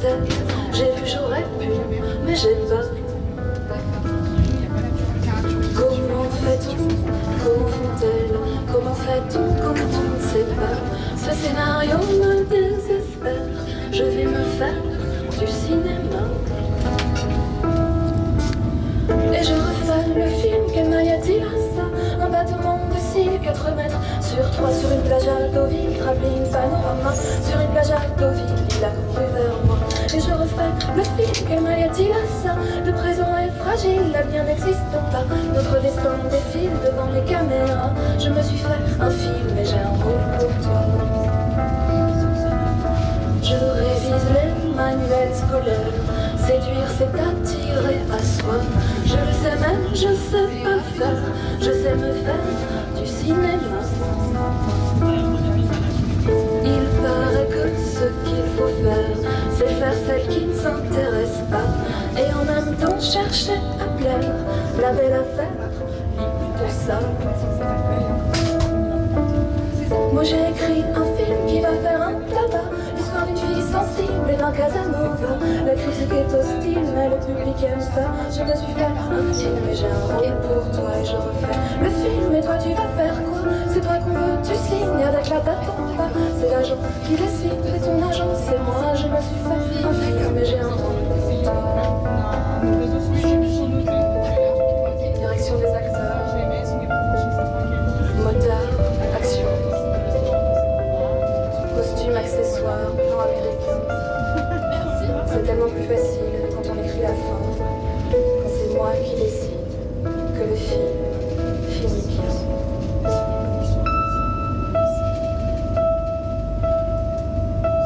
tête. J'ai vu, j'aurais pu, mais j'ai pas. Comment fait-on? Comment font-elles? Comment fait-on quand on ne sait pas? Ce scénario me désespère. Je vais me faire du cinéma. Et je refais le film, quel mal y a-t-il à ça? Un battement de cils, 4 mètres sur 3 sur une plage à Deauville, travelling panorama. Sur une plage à Deauville, il a couru vers moi. Et je refais le film, quel mal y a-t-il à ça? Le présent est fragile, l'avenir n'existe pas. Notre destin défile devant les caméras. Je me suis fait un film et j'ai un rôle pour toi. Je révise les manuels scolaires. Séduire, c'est attirer à soi. Je le sais même, je sais pas le faire. Je sais me faire du cinéma. Il paraît que ce qu'il faut faire, c'est faire celle qui ne s'intéresse pas. Et en même temps chercher à plaire. La belle affaire, tout ça. Moi j'ai écrit un film qui va faire un tabac. L'histoire d'une fille sensible et d'un Casanova. La critique est hostile mais le public aime ça. Je me suis fait un film et j'ai un rôle pour toi. Et je refais le film et toi tu vas faire quoi? C'est toi qu'on veut, tu signes avec la date en bas. C'est l'agent qui décide et ton agent c'est moi. Je me suis fait un film et j'ai un rôle pour toi. Direction des acteurs, moteur, action, costume, accessoires, plan américain. C'est tellement plus facile quand on écrit la fin, quand c'est moi qui décide que le film finit bien.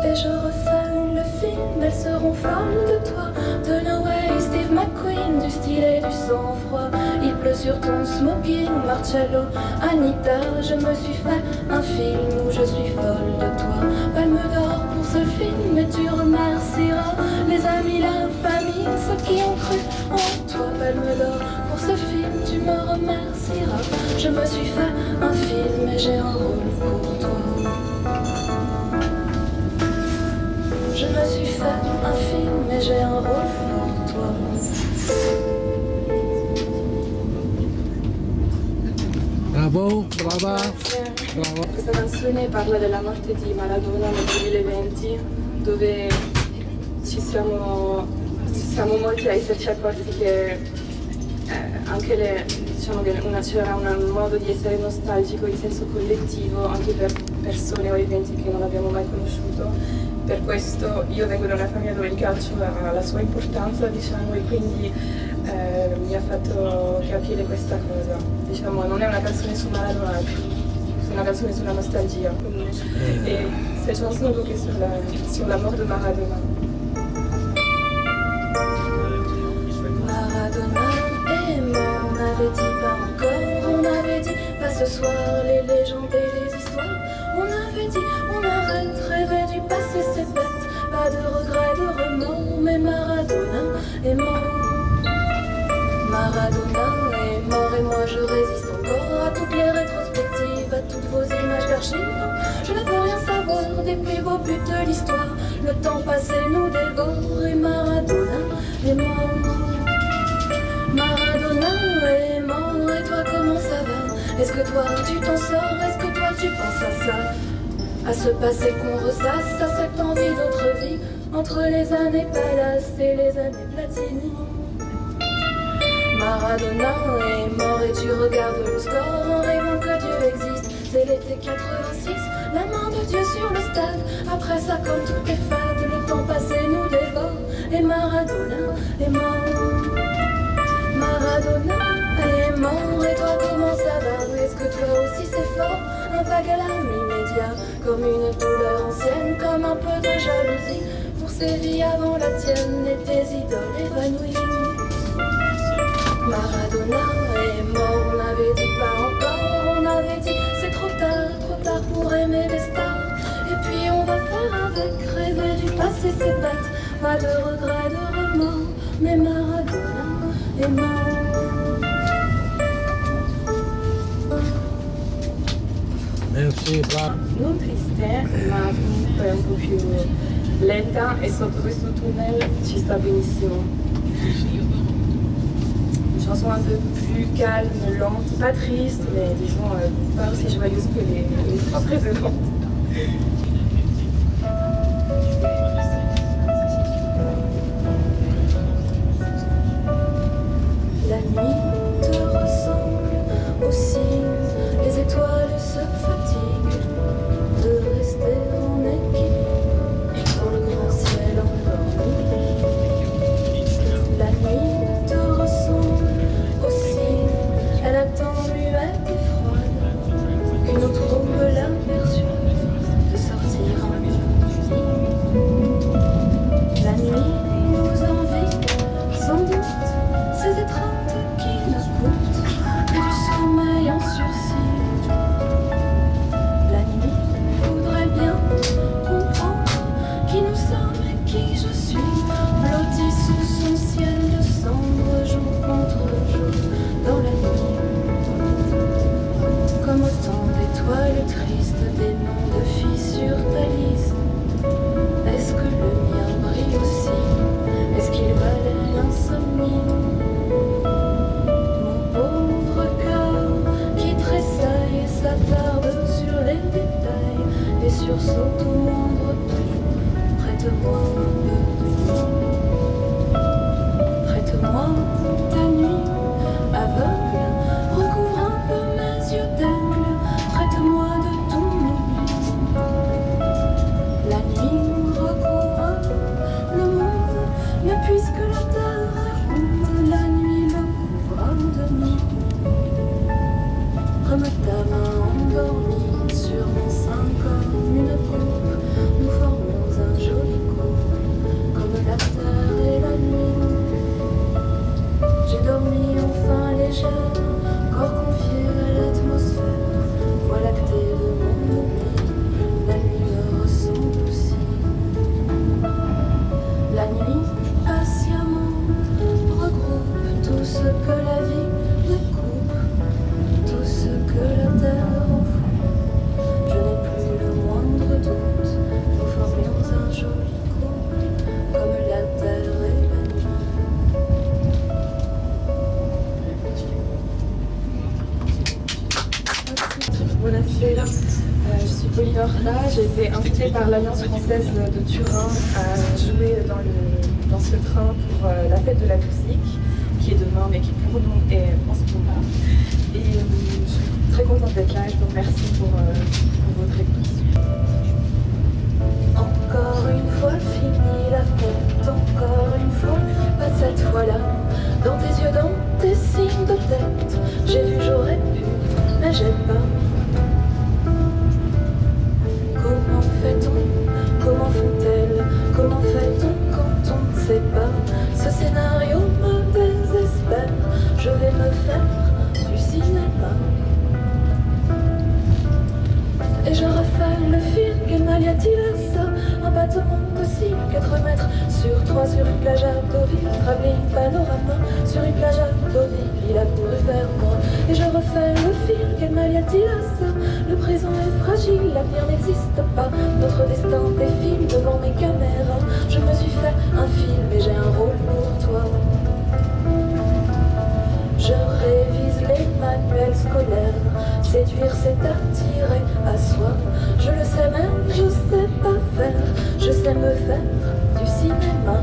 Et je refais le film, elles seront folles de toi. Dunaway, Steve McQueen, du style et du sang-froid. Il pleut sur ton smoking, Marcello, Anita. Je me suis fait un film où je suis folle de toi. Palme d'or pour ce film et tu remercieras les amis, la famille, ceux qui ont cru en toi. Palme d'or pour ce film, tu me remercieras. Je me suis fait un film et j'ai un rôle pour toi. Je me suis fait un film et j'ai un rôle pour toi. Bravo, brava, bravo. Questa canzone parla della morte di Maradona nel 2020, dove ci siamo molti a esserci accorti che anche diciamo che c'era un modo di essere nostalgico in senso collettivo anche per persone o eventi che non abbiamo mai conosciuto. Per questo io vengo da una famiglia dove il calcio ha la sua importanza, diciamo, e quindi mi ha fatto capire questa cosa. Diciamo, non è una canzone su Maradona, è una canzone sulla nostalgia. Et cette chanson donc est sur la mort de Maradona. Maradona est mort, on avait dit pas encore, on avait dit pas ce soir les légendes et les histoires. On avait dit on arrête, rêver du passé c'est bête, pas de regrets, de remords, mais Maradona est mort. Maradona est mort et moi je résiste encore à toutes les rétrospectives, à toutes vos images d'archives. Je ne veux rien savoir des plus beaux buts de l'histoire. Le temps passé nous dévore et Maradona est mort. Maradona est mort et toi comment ça va? Est-ce que toi tu t'en sors? Est-ce que toi tu penses à ça? À ce passé qu'on ressasse, à cette envie d'autre vie, entre les années Palace et les années Platini. Maradona est mort et tu regardes le score en rêvant que Dieu existe. C'est l'été 86, la main de Dieu sur le stade. Après ça comme tout est fade, le temps passé nous dévore et Maradona est mort. Maradona est mort et toi comment ça va? Est-ce que toi aussi c'est fort? Un vague alarme immédiat, comme une douleur ancienne, comme un peu de jalousie pour ces vies avant la tienne et tes idoles évanouies. Maradona est mort, on avait dit pas encore, on avait dit c'est trop tard pour aimer les stars. Et puis on va faire avec, rêver du passé c'est bête, pas de regrets, de remords, mais Maradona est mort. Merci, bravo. Non triste, ma comunque un po' più lenta e sotto questo tunnel ci sta benissimo. Une chanson un peu plus calme, lente, pas triste, mais disons pas aussi joyeuse que les trois précédentes. La nuit te ressemble aussi, les étoiles se fatiguent de rester en équipe dans le grand ciel endormi. La nuit te ressemble aussi, elle attend muette et froide qu'une autre tombe la persuade de sortir en nuit. La nuit nous envie sans doute ces étreintes qui nous coûtent du sommeil en sursis. La nuit voudrait bien comprendre qui nous sommes et qui je suis, blotti sous son ciel de cendre, jour contre jour, dans la nuit. Comme autant d'étoiles tristes, des noms de filles sur ta liste. Est-ce que le mien brille aussi? Est-ce qu'il valait l'insomnie? Mon pauvre cœur qui tressaille et s'attarde sur les détails et sursaute au moindre bruit. Prête-moi un peu de nuit. Prête-moi ta nuit aveugle, recouvre un peu mes yeux d'aigle. Prête-moi de ton oubli. La nuit recouvre le monde, mais puisque la terre est ronde, la nuit le couvre de nuit. Comme ta main endormie sur mon sein comme une coupe, nous formons un joli couple, comme la terre et la nuit. J'ai dormi enfin légère, corps confié à l'atmosphère, voie lactée de mon oubli. La nuit me ressemble aussi. La nuit, patiemment, regroupe tout ce que la vie découpe, tout ce que la terre enfoui. Je n'ai plus le moindre doute, nous formions un joli couple, comme la terre et la nuit. Buonasera, je suis Pauline Horta, j'ai été invitée par l'Alliance française de Turin à jouer dans ce train pour la fête de la musique, qui est demain mais qui pour nous est en ce moment. Et je suis très contente d'être là et je vous remercie pour votre écoute. Encore une fois fini la fête, encore une fois, pas cette fois-là. Dans tes yeux, dans tes signes de tête, j'ai vu, j'aurais pu, mais j'ai pas. Comment fait-on? Comment font-elles? Comment fait-on quand on ne sait pas? Ce scénario me désespère, je vais me faire du cinéma. Et je refais le film, quel mal y a-t-il à ça? Un battement possible, 4 mètres sur 3 sur une plage à Deauville, travelling panorama sur une plage à Deauville, il a couru vers moi. Et je refais le film, quel mal y a-t-il à ça? Le présent est fragile, l'avenir n'existe pas, notre destin défile devant mes caméras. Je me suis fait un film et j'ai un rôle pour toi. Je révise les manuels scolaires, séduire c'est attirer à soi. Je le sais même, je sais pas faire, je sais me faire du cinéma.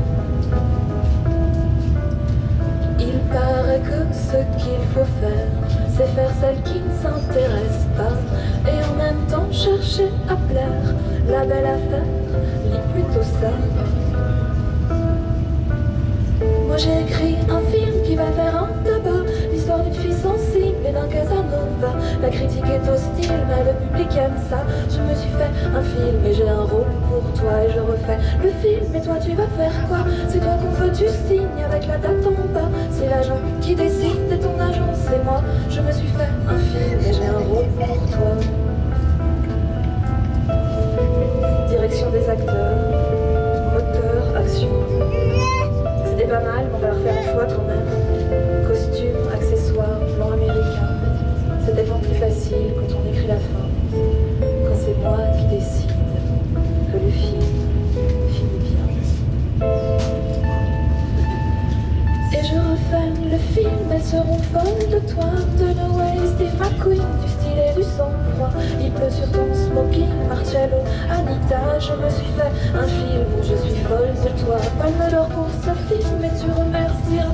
Il paraît que ce qu'il faut faire, c'est faire celle qui ne s'intéresse pas, et en même temps chercher à plaire. La belle affaire, lis plutôt ça. Moi j'ai écrit un film qui va faire un tabac, l'histoire d'une fille sensible et d'un Casanova. La critique est hostile mais le public aime ça. Je me suis fait un film et j'ai un rôle pour toi. Et je refais le film et toi tu vas faire quoi? C'est toi qu'on veut, tu signes avec la date en bas. C'est l'agent qui décide et ton agent c'est moi. Je me suis fait un film et j'ai un rôle pour toi. Direction des acteurs, moteur, action. C'était pas mal, mais on va le refaire une fois quand même. Costumes, accessoires, plan américain. C'est tellement plus facile quand on écrit la fin. Quand c'est moi qui décide que le film finit. seront folles de toi, de No Way, Steve McQueen, du style et du sang-froid. Il pleut sur ton smoking, Marcello, Anita, je me suis fait un film où je suis folle de toi. Palme d'or pour ce film, et tu remercieras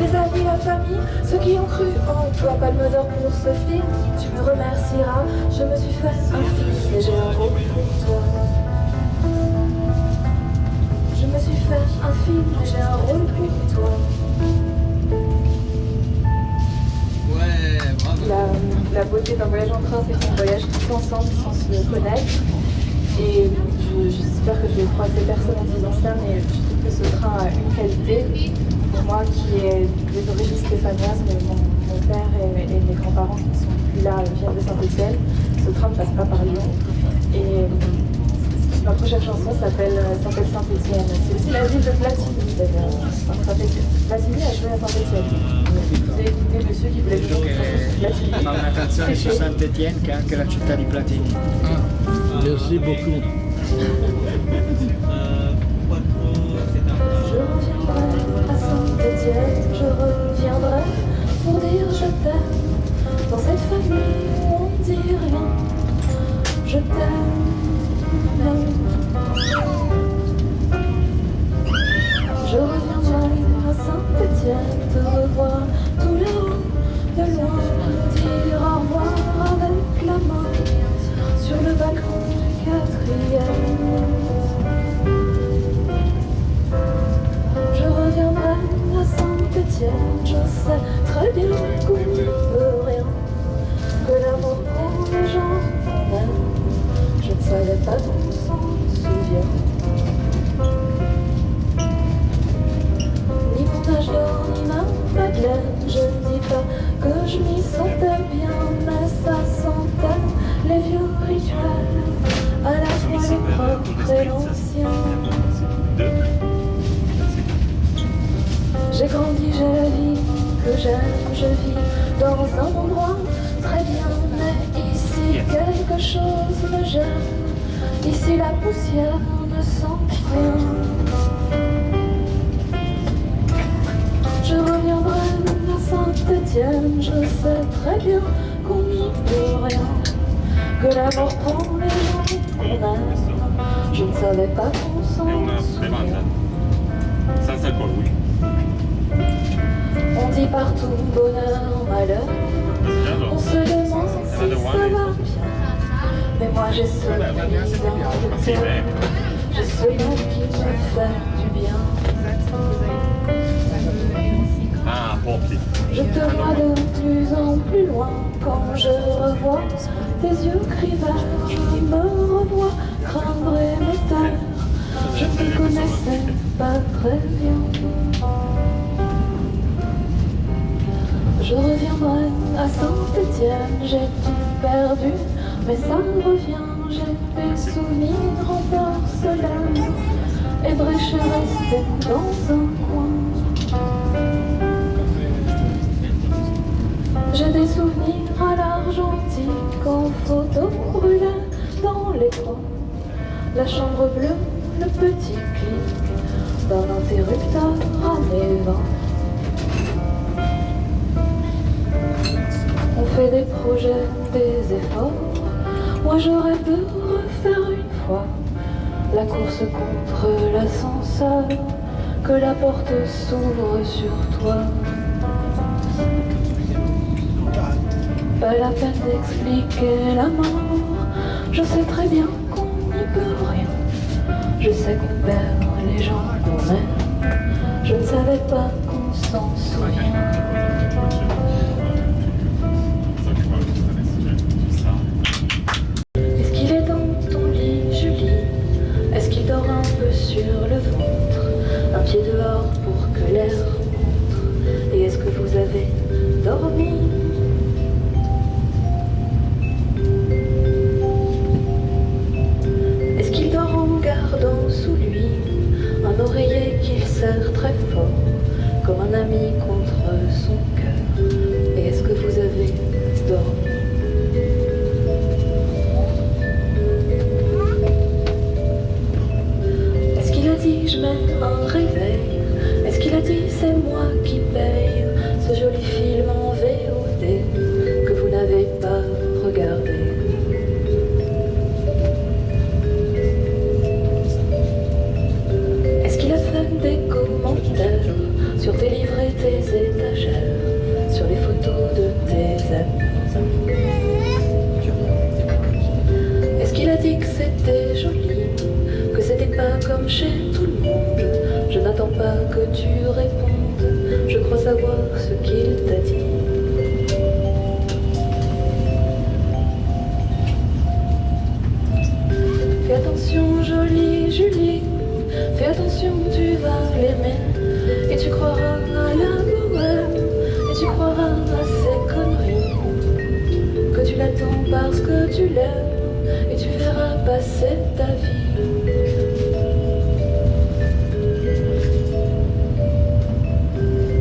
les amis, la famille, ceux qui ont cru en toi. Palme d'or pour ce film, tu me remercieras. Je me suis fait un film et j'ai un rôle pour toi. Je me suis fait un film et j'ai un rôle pour toi. Ouais, bravo. La beauté d'un voyage en train, c'est qu'on voyage tous ensemble sans se connaître. Et j'espère que je vais croiser personne en disant ça, mais je trouve que ce train a une qualité. Pour moi, qui est des origines stéphanoises, mais mon père et mes grands-parents qui ne sont plus là viennent de Saint-Étienne. Ce train ne passe pas par Lyon. Et ma prochaine chanson s'appelle Saint-Étienne. C'est aussi la ville de Platini, d'ailleurs. Platini a joué à Saint-Étienne. Vous avez écouté monsieur qui voulait jouer une chanson sur Platini. Ma una canzone su Sant'Etienne che è anche la città di Platini. Ah, merci beaucoup. Je reviendrai à Saint-Étienne, je reviendrai pour dire je t'aime. Dans cette famille où on ne dit rien, je t'aime. Je reviendrai à Saint-Étienne, te revoir tout là-haut, de loin, dire au revoir avec la main sur le balcon du 4e. Je reviendrai à Saint-Étienne, je sais très bien qu'on n'y peut rien, que l'amour prend les gens qu'on aime. Je ne savais pas qu'on s'en souvient. Ni mon âge d'or, ni ma Madeleine, je ne dis pas que je m'y sentais bien, mais ça sentait les vieux rituels, à la fois le propre et l'ancien. J'ai grandi, j'ai la vie que j'aime, je vis dans un endroit très bien, mais ici quelque chose me gêne. Ici la poussière ne sent rien. Je reviendrai à Saint-Étienne, je sais très bien qu'on n'y peut rien, que l'amour prend les gens qu'on aime. Je ne savais pas qu'on s'en souvient. Senza alcol, oui. On dit partout bonheur, malheur. On se demande si ça va bien. Mais moi j'ai celui dans le cœur. J'ai celui qui me fait du bien. Ah, Poppi. Je te vois de plus en plus loin quand je revois tes yeux gris verts. Je me revois craindre et me taire. Je ne te connaissais pas très bien. Je reviendrai à Saint-Étienne, j'ai tout perdu, mais ça revient. J'ai des souvenirs en porcelaine, et Bréchet resté dans un coin. J'ai des souvenirs à l'argentique, en photo brûlée dans l'écran. La chambre bleue, le petit clic d'un interrupteur années 20. On fait des projets, des efforts. Moi je rêve de refaire une fois la course contre l'ascenseur, que la porte s'ouvre sur toi. Pas la peine d'expliquer la mort, je sais très bien qu'on n'y peut rien. Je sais qu'on perd les gens qu'on aime, je ne savais pas qu'on s'en souvient. Est-ce qu'il est dans ton lit, Julie? Est-ce qu'il dort un peu sur le ventre, un pied dehors pour que l'air rentre? Et est-ce que vous avez dormi? Est-ce qu'il dort en gardant sous lui un oreiller qu'il serre très fort, comme un ami contre son comme chez tout le monde. Je n'attends pas que tu répondes, je crois savoir ce qu'il t'a dit. Fais attention, jolie Julie, fais attention, tu vas l'aimer. Et tu croiras à la bohème, et tu croiras à ces conneries. Que tu l'attends parce que tu l'aimes, et tu verras passer ta vie.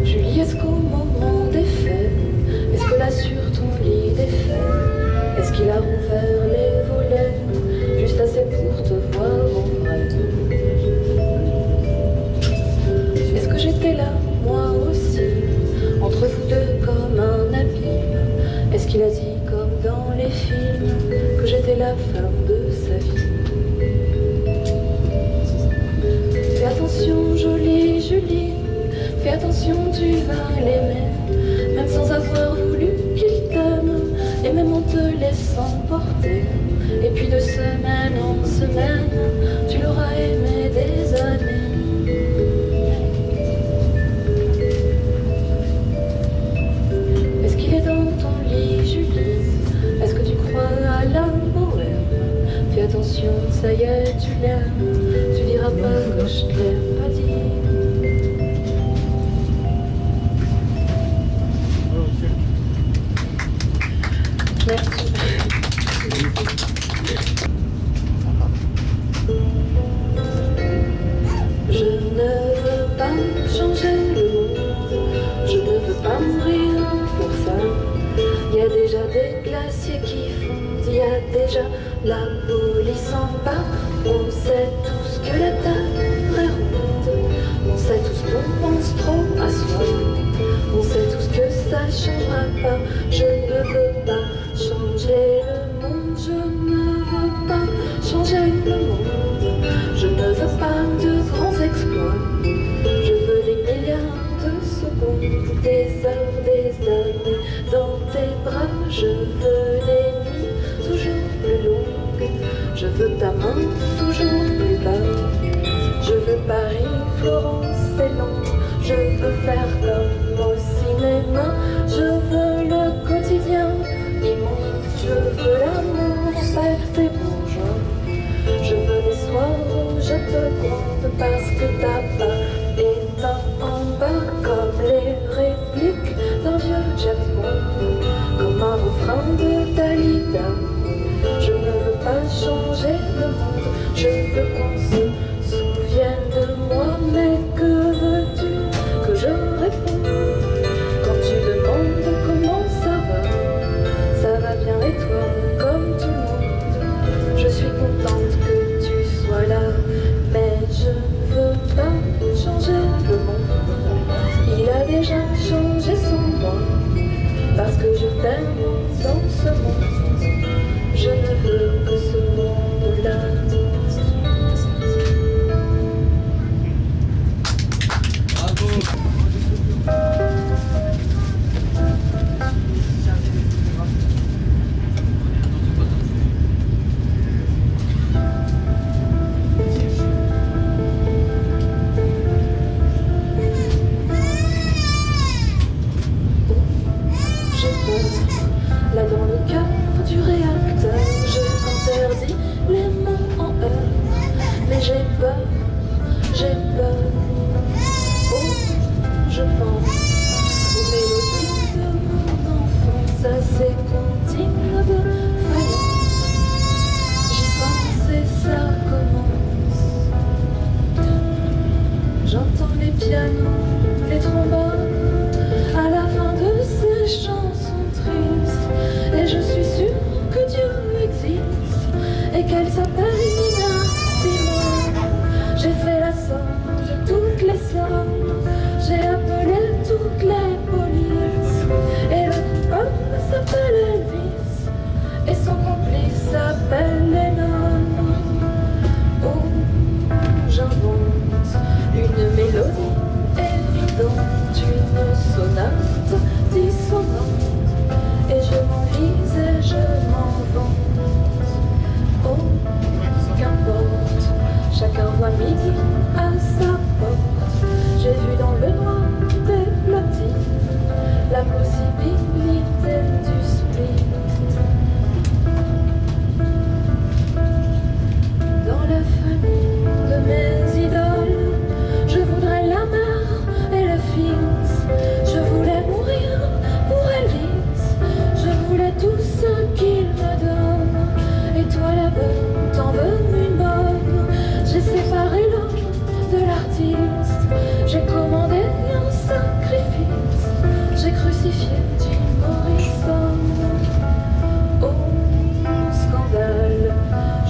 Julie, est-ce qu'au moment des faits, est-ce que là sur ton lit défait, est-ce qu'il a rouvert les volets, juste assez pour te voir en vrai? Est-ce que j'étais là, moi aussi, entre vous deux comme un abîme? Est-ce qu'il a dit, comme dans les films, que j'étais la femme de sa vie? Fais attention, jolie Julie, fais attention, tu vas l'aimer, même sans avoir voulu qu'il t'aime, et même en te laissant porter. Et puis de semaine en semaine, tu l'auras aimé des années. Est-ce qu'il est dans ton lit, Julie? Est-ce que tu crois à la bohème? Fais attention, ça y est, tu l'aimes, tu diras pas que je te l'ai pas dit. Merci. Je ne veux pas changer le monde, je ne veux pas mourir pour ça. Il y a déjà des glaciers qui fondent, il y a déjà la police en bas. On sait tous que la terre est ronde, on sait tous qu'on pense trop à soi. On sait tous que ça changera pas. Je ne veux pas changer le monde, je ne veux pas changer le monde. Je ne veux pas de grands exploits, je veux des milliards de secondes, des heures, des années dans tes bras. Je veux des nuits toujours plus longues, je veux ta main toujours plus bas. Je veux Paris, Florence et Londres, je veux faire comme au cinéma. Je veux le quotidien immonde, je veux l'amour vert et bourgeois. Je veux des soirs où je te gronde parce que ta part est en bas, comme les répliques d'un vieux James Bond, comme un refrain de Dalida. Je ne veux pas changer le monde, je veux qu'on se souvienne de moi. Mais que veux-tu que je réponde quand tu demandes comment ça va? Ça va bien et toi, comme tout le monde. J'ai commandé un sacrifice, j'ai crucifié Jim Morrison. Oh, scandale,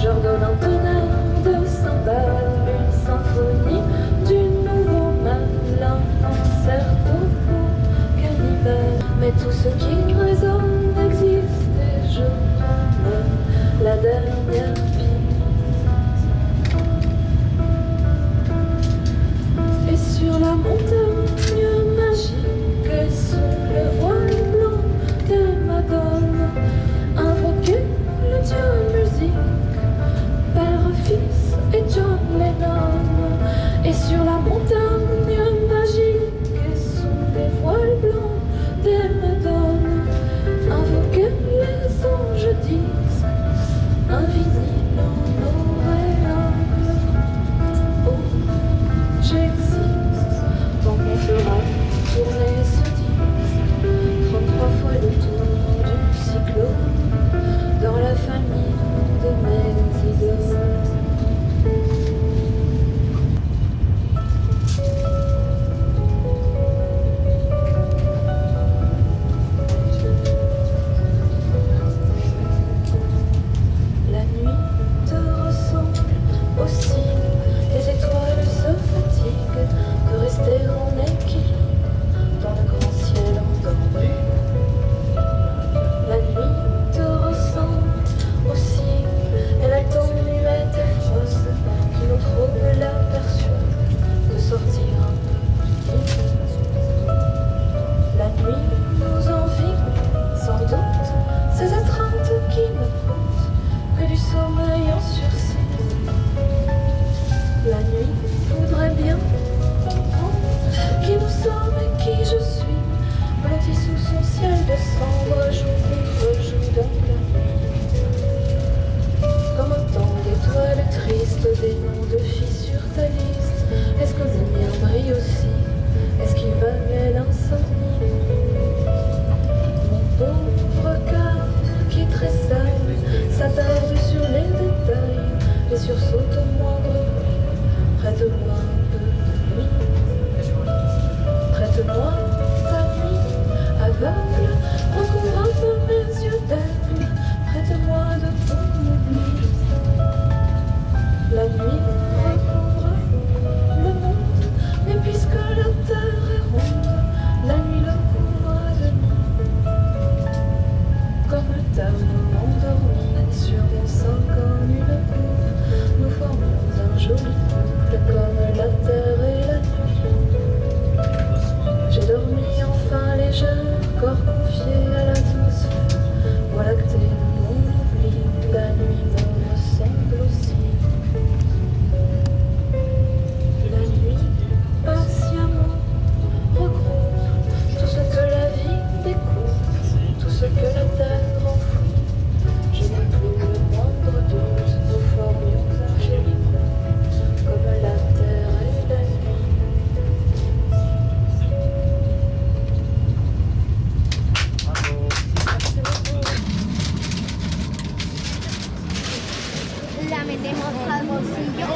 j'ordonne un tonnerre de cymbales, une symphonie du nouveau mal, un concerto pour cannibale. Mais tout ce qui résonne existe et je promets la dernière piste. Et sur la montagne magique et sous le voile blanc des madones, invoquer le dieu musique, Père, Fils et John Lennon. Et sur la montagne magique et sous les voiles blancs des madones, invoquer les anges disent un vinyle en auréole. Oh, j'existe tant qu'on fera tourner ce disque 33 fois le tour du cyclone dans la famille de mes idoles. La nuit te ressemble aussi, les étoiles se fatiguent de rester en équilibre dans le grand ciel endormi. La nuit te ressemble aussi, elle attend muette et frosse qui nous trouble la persuade de sortir un peu du lit. La nuit nous envie, sans doute, ces étreintes qui ne coûtent que du sommeil en sursis. La nuit voudrait bien comprendre qui nous sommes et qui je suis, blotti sous son ciel de cendre, jour contre jour dans la nuit. Comme autant d'étoiles tristes, des noms de filles sur ta liste, est-ce que le mien brille aussi? Est-ce qu'il valait l'insomnie? Mon pauvre cœur qui tressaille s'attarde sur les détails et sursaute au moindre bruit. Prête-moi un peu de nuit, prête-moi ta nuit aveugle, recouvre un peu mes yeux d'aigle, prête-moi de ton oubli. La nuit recouvre le monde, mais puisque la terre est ronde, la nuit le couvre de demi. Comme le terne endormi sur mon sein comme une coupe, nous formons un joli couple comme la terre et la nuit. J'ai dormi enfin légère, corps confié à l'atmosphère, voie lactée de mon oubli, la nuit me ressemble aussi. La nuit, patiemment, regroupe tout ce que la vie découpe, tout ce que la terre enfouit. Je n'ai plus le moindre doute, nous formions un joli couple, comme la terre et la nuit. La metemos al bolsillo.